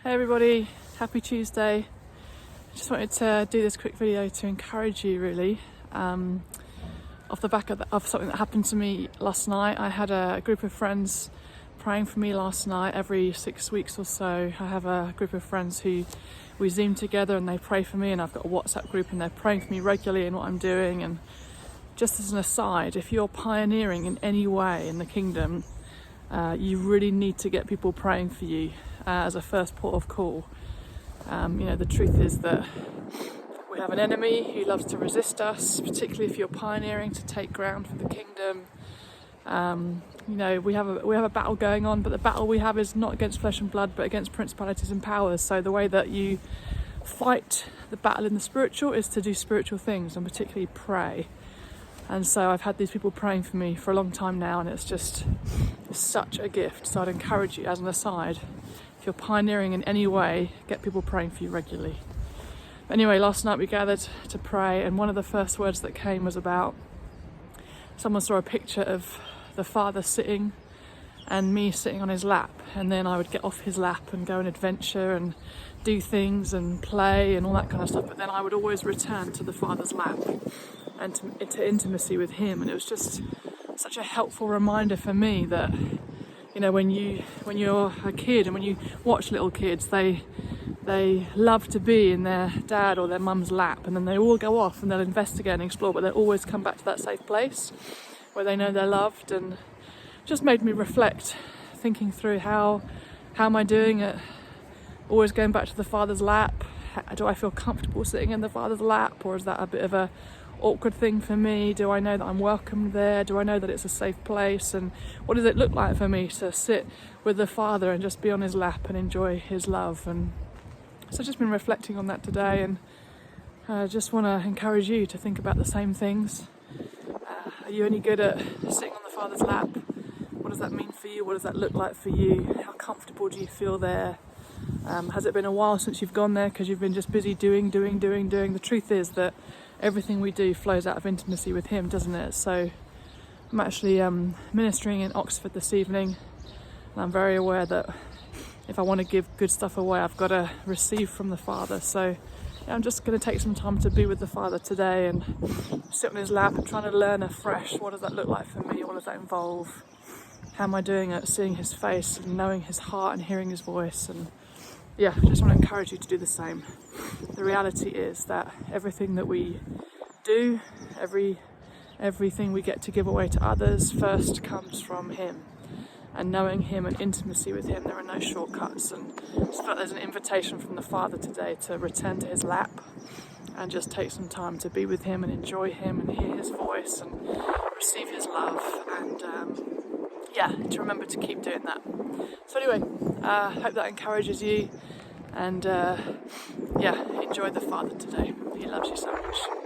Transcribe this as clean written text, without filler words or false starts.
Hey everybody, happy Tuesday. Just wanted to do this quick video to encourage you really. Off the back of something that happened to me last night. I had a group of friends praying for me last night. Every 6 weeks or so I have a group of friends who we Zoom together and they pray for me, and I've got a WhatsApp group and they're praying for me regularly in what I'm doing. And just as an aside, if you're pioneering in any way in the kingdom, you really need to get people praying for you as a first port of call. The truth is that we have an enemy who loves to resist us, particularly if you're pioneering to take ground for the kingdom. We have a battle going on, but the battle we have is not against flesh and blood, but against principalities and powers. So the way that you fight the battle in the spiritual is to do spiritual things, and particularly pray. And so I've had these people praying for me for a long time now, and it's such a gift. So I'd encourage you, as an aside, if you're pioneering in any way, get people praying for you regularly. Anyway, last night we gathered to pray, and one of the first words that came was about someone saw a picture of the Father sitting and me sitting on his lap, and then I would get off his lap and go and adventure and do things and play and all that kind of stuff, but then I would always return to the Father's lap and to intimacy with him. And it was just such a helpful reminder for me that, when you're a kid and when you watch little kids, they love to be in their dad or their mum's lap, and then they all go off and they'll investigate and explore, but they'll always come back to that safe place where they know they're loved. And just made me reflect, thinking through how am I doing it, always going back to the Father's lap. Do I feel comfortable sitting in the Father's lap, or is that a bit of a awkward thing for me? Do I know that I'm welcomed there? Do I know that it's a safe place? And what does it look like for me to sit with the Father and just be on his lap and enjoy his love? And so I've just been reflecting on that today, and I just want to encourage you to think about the same things. Are you any good at sitting on the Father's lap? What does that mean for you? What does that look like for you? How comfortable do you feel there? Has it been a while since you've gone there because you've been just busy doing? The truth is that everything we do flows out of intimacy with him, doesn't it? So I'm actually ministering in Oxford this evening, and I'm very aware that if I want to give good stuff away, I've got to receive from the Father. So I'm just going to take some time to be with the Father today and sit on his lap and trying to learn afresh. What does that look like for me? What does that involve? How am I doing at seeing his face and knowing his heart and hearing his voice? And I just want to encourage you to do the same. The reality is that everything that we do, everything we get to give away to others, first comes from him. And knowing him and intimacy with him, there are no shortcuts. And I just felt there's an invitation from the Father today to return to his lap and just take some time to be with him and enjoy him and hear his voice and receive his love, and to remember to keep doing that. So anyway, hope that encourages you, and enjoy the Father today. He loves you so much.